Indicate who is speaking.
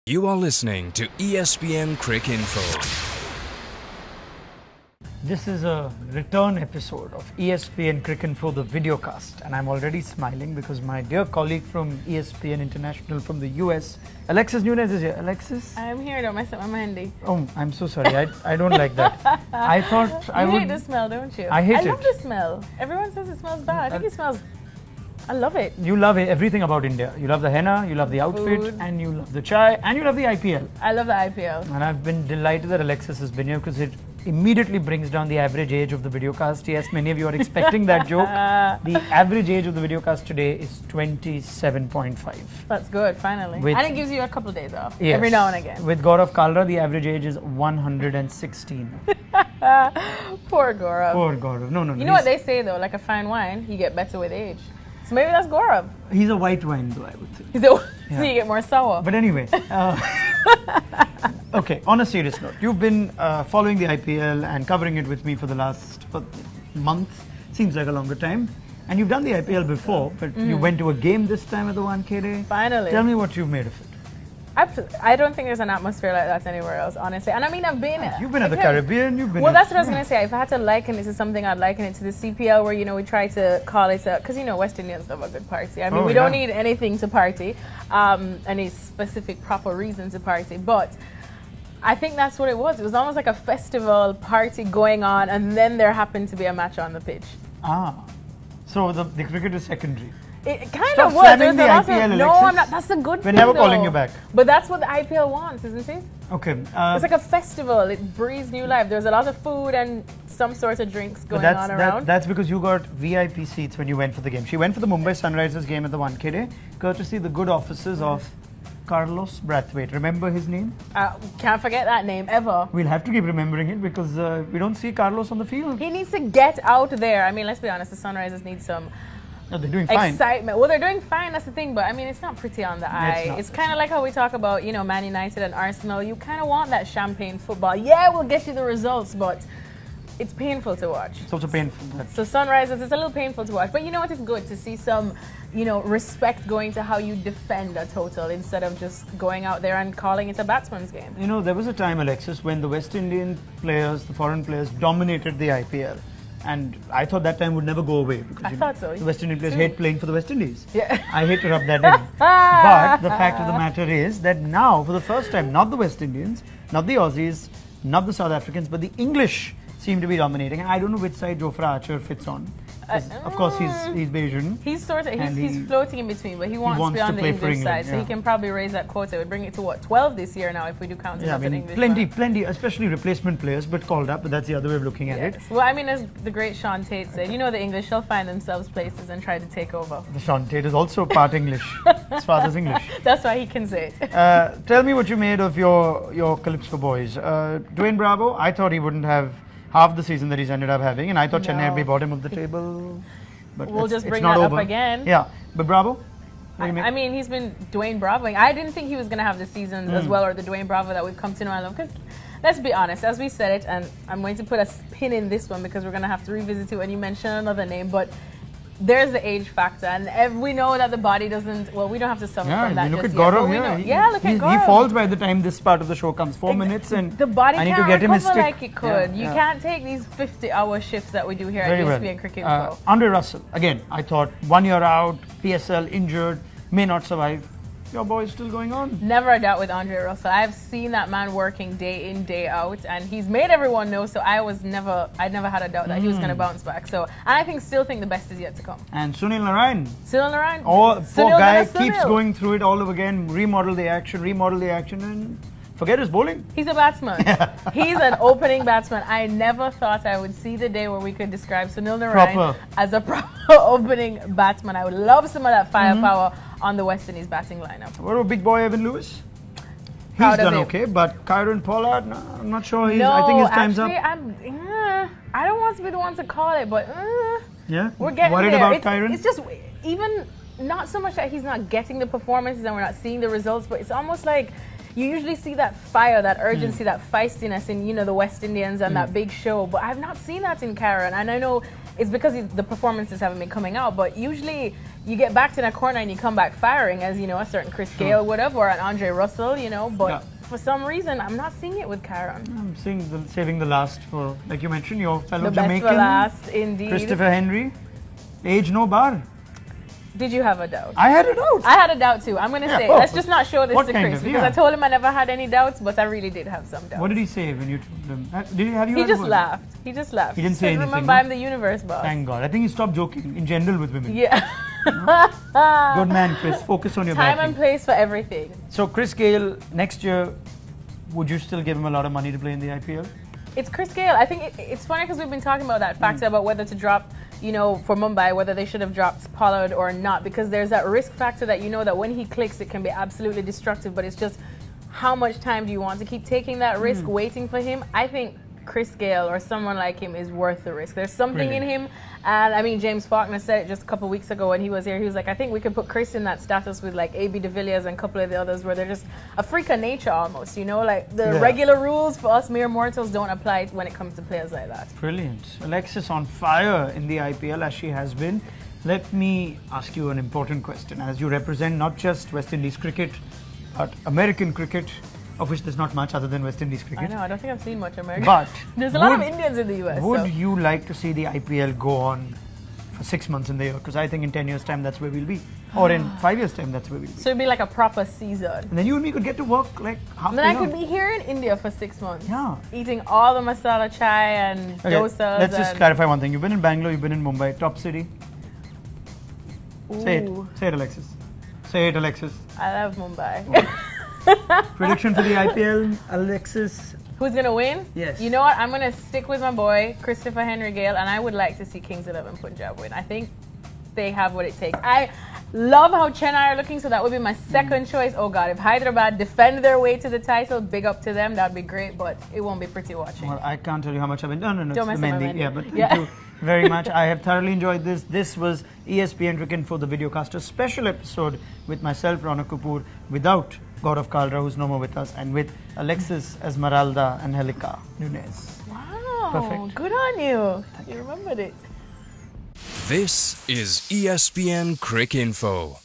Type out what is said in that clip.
Speaker 1: You are listening to ESPNcricinfo.
Speaker 2: This is a return episode of ESPNcricinfo, the videocast, and I'm already smiling because my dear colleague from ESPN International from the US, Alexis Nunez, is here. Alexis?
Speaker 3: I'm here, don't mess up my Mandy.
Speaker 2: Oh, I'm so sorry. I don't like that. I thought I would.
Speaker 3: You hate the smell, don't you?
Speaker 2: I hate it.
Speaker 3: I love the smell. Everyone says it smells bad. I think it smells. I love it.
Speaker 2: You love everything about India. You love the henna, you love the outfit,
Speaker 3: Food.
Speaker 2: and you love the chai, and you love the IPL.
Speaker 3: I love the IPL.
Speaker 2: And I've been delighted that Alexis has been here because it immediately brings down the average age of the videocast. Yes, many of you are expecting that joke. The average age of the videocast today is 27.5.
Speaker 3: That's good, finally. And it gives you a couple of days off every now and again.
Speaker 2: With Gaurav Kalra, the average age is 116.
Speaker 3: Poor Gaurav.
Speaker 2: Poor Gaurav. No.
Speaker 3: You know what they say though, like a fine wine, you get better with age. So maybe that's Gaurav.
Speaker 2: He's a white wine though, I would say.
Speaker 3: So you get more sour.
Speaker 2: But anyway. Okay, on a serious note, you've been following the IPL and covering it with me for the last month. Seems like a longer time. And you've done the IPL before, but you went to a game this time at the 1K day.
Speaker 3: Finally.
Speaker 2: Tell me what you've made of it.
Speaker 3: I don't think there's an atmosphere like that anywhere else, honestly. And I mean, I've been...
Speaker 2: You've been at the Caribbean, you've been...
Speaker 3: Well, that's what I was going to say. If I had to liken it to something, I'd liken it to the CPL where, you know, we try to call it a... Because, you know, West Indians love a good party. I mean, we don't need anything to party, any specific proper reason to party. But I think that's what it was. It was almost like a festival party going on, and then there happened to be a match on the pitch.
Speaker 2: So the cricket is secondary.
Speaker 3: It kind of was. There's a lot of, no, I'm not. That's a good thing.
Speaker 2: We're never calling you back.
Speaker 3: But that's what the IPL wants, isn't it?
Speaker 2: Okay.
Speaker 3: It's like a festival. It breathes new life. There's a lot of food and some sort of drinks going on around.
Speaker 2: That's because you got VIP seats when you went for the game. She went for the Mumbai Sunrisers game at the 1K day, courtesy the good offices of Carlos Brathwaite. Remember his name?
Speaker 3: Can't forget that name ever.
Speaker 2: We'll have to keep remembering it because we don't see Carlos on the field.
Speaker 3: He needs to get out there. I mean, let's be honest, the Sunrisers need some
Speaker 2: they're doing fine.
Speaker 3: Excitement. Well, they're doing fine, that's the thing, but I mean, it's not pretty on the eye. It's kind of like how we talk about, you know, Man United and Arsenal. You kind of want that champagne football. Yeah, we'll get you the results, but it's painful to watch.
Speaker 2: It's also painful.
Speaker 3: So Sunrisers, it's a little painful to watch. But you know what? It's good to see some, you know, respect going to how you defend a total instead of just going out there and calling it a batsman's game.
Speaker 2: You know, there was a time, Alexis, when the West Indian players, the foreign players, dominated the IPL. And I thought that time would never go away because
Speaker 3: I thought so.
Speaker 2: The West Indian players hate playing for the West Indies.
Speaker 3: Yeah.
Speaker 2: I hate to rub that in. But the fact of the matter is that now, for the first time, not the West Indians, not the Aussies, not the South Africans, but the English seem to be dominating. And I don't know which side Jofra Archer fits on. Of course, he's Bayesian.
Speaker 3: He's sort of he's floating in between, but he wants to be on the English side, so he can probably raise that quota. We bring it to what, 12 this year now if we do count it as an English.
Speaker 2: Plenty, especially replacement players, but called up. But that's the other way of looking at it.
Speaker 3: Well, I mean, as the great Sean Tate said, you know, the English shall find themselves places and try to take over.
Speaker 2: The Sean Tate is also part English. His father's English.
Speaker 3: That's why he can say it.
Speaker 2: Tell me what you made of your Calypso boys. Dwayne Bravo, I thought he wouldn't have half the season that he's ended up having, and I thought Chennai would be bottom of the table. But
Speaker 3: we'll just bring that up again.
Speaker 2: Yeah, but Bravo?
Speaker 3: I mean, he's been Dwayne Bravoing. I didn't think he was going to have the season as well, or the Dwayne Bravo that we've come to know and love. Because let's be honest, as we said it, and I'm going to put a pin in this one because we're going to have to revisit it when you mention another name, but there's the age factor, and we know that the body doesn't. Well, we don't have to suffer from that.
Speaker 2: Look at Gaurav here.
Speaker 3: Look at Gaurav.
Speaker 2: He falls by the time this part of the show comes. 4 minutes, and
Speaker 3: the body
Speaker 2: I need
Speaker 3: can't
Speaker 2: to get him
Speaker 3: recover
Speaker 2: his stick.
Speaker 3: like it could. You can't take these 50-hour shifts that we do here at ESPNcricinfo.
Speaker 2: Andre Russell, again, I thought 1 year out, PSL injured, may not survive. Your boy is still going on.
Speaker 3: Never a doubt with Andre Russell. I've seen that man working day in, day out, and he's made everyone know. So I never had a doubt that he was going to bounce back. So, and I still think the best is yet to come.
Speaker 2: And Sunil Narayan.
Speaker 3: Poor
Speaker 2: guy keeps going through it all over again. Remodel the action, and forget his bowling.
Speaker 3: He's a batsman. He's an opening batsman. I never thought I would see the day where we could describe Sunil Narayan as a proper opening batsman. I would love some of that firepower on the West Indies batting lineup.
Speaker 2: What about big boy Evan Lewis? He's done okay, but Kyron Pollard, I'm not sure. I think his time's up.
Speaker 3: I don't want to be the one to call it, but we're getting
Speaker 2: worried
Speaker 3: there.
Speaker 2: About Kyron?
Speaker 3: It's just even not so much that he's not getting the performances and we're not seeing the results, but it's almost like you usually see that fire, that urgency, that feistiness in, you know, the West Indians and that big show, but I've not seen that in Kyron. And I know it's because the performances haven't been coming out, but usually you get backed in a corner and you come back firing, as you know, a certain Chris Gayle would have, or an Andre Russell, you know. But for some reason, I'm not seeing it with Kyron.
Speaker 2: I'm saving the last for, like you mentioned, your fellow
Speaker 3: The
Speaker 2: Jamaican.
Speaker 3: best for last, indeed.
Speaker 2: Christopher Henry. Age no bar.
Speaker 3: Did you have a doubt?
Speaker 2: I had a doubt.
Speaker 3: I had a doubt too. I'm going to say, let's just not show this to Chris, because I told him I never had any doubts, but I really did have some doubts.
Speaker 2: What did he say when you told him?
Speaker 3: He just laughed. He just laughed.
Speaker 2: He didn't say anything.
Speaker 3: Remember, I'm the universe boss.
Speaker 2: Thank God. I think he stopped joking in general with women.
Speaker 3: Yeah.
Speaker 2: Good man, Chris. Focus on your batting.
Speaker 3: Time and place for everything.
Speaker 2: So Chris Gayle, next year, would you still give him a lot of money to play in the IPL?
Speaker 3: It's Chris Gayle. I think it's funny because we've been talking about that factor about whether to drop, you know, for Mumbai, whether they should have dropped Pollard or not, because there's that risk factor that you know that when he clicks, it can be absolutely destructive, but it's just how much time do you want to keep taking that risk, waiting for him? I think Chris Gayle or someone like him is worth the risk. There's something in him, and I mean, James Faulkner said it just a couple of weeks ago when he was here. He was like, I think we could put Chris in that status with like A.B. de Villiers and a couple of the others where they're just a freak of nature almost, you know, like the regular rules for us mere mortals don't apply when it comes to players like that.
Speaker 2: Brilliant. Alexis on fire in the IPL as she has been. Let me ask you an important question. As you represent not just West Indies cricket, but American cricket, of which there's not much other than West Indies cricket.
Speaker 3: I know, I don't think I've seen much American.
Speaker 2: But
Speaker 3: there's a lot of Indians in the US.
Speaker 2: Would you like to see the IPL go on for 6 months in the year? Because I think in 10 years' time that's where we'll be. Or in 5 years' time that's where we'll be.
Speaker 3: So it'd be like a proper season.
Speaker 2: And then you and me could get to work like half the year.
Speaker 3: Then I could be here in India for 6 months.
Speaker 2: Yeah.
Speaker 3: Eating all the masala chai and dosas.
Speaker 2: Let's just clarify one thing. You've been in Bangalore, you've been in Mumbai. Top city? Say it. Say it, Alexis. Say it, Alexis.
Speaker 3: I love Mumbai.
Speaker 2: Prediction for the IPL, Alexis?
Speaker 3: Who's going to win?
Speaker 2: Yes.
Speaker 3: You know what? I'm going to stick with my boy, Christopher Henry Gayle, and I would like to see Kings 11 Punjab win. I think they have what it takes. I love how Chennai are looking, so that would be my second choice. Oh God, if Hyderabad defend their way to the title, big up to them, that'd be great, but it won't be pretty watching.
Speaker 2: Well, I can't tell you how much I've been... No,
Speaker 3: Don't
Speaker 2: it's
Speaker 3: mess
Speaker 2: the
Speaker 3: with my
Speaker 2: Mehndi.
Speaker 3: Mehndi.
Speaker 2: Yeah, but thank you very much. I have thoroughly enjoyed this. This was ESPNcricinfo, the Videocast, a special episode with myself, Ronak Kapoor, without Gaurav Kalra, who's no more with us, and with Alexis Esmeralda and Angelica Nunez.
Speaker 3: Wow.
Speaker 2: Perfect.
Speaker 3: Good on you. You remembered it.
Speaker 1: This is ESPN Cricinfo.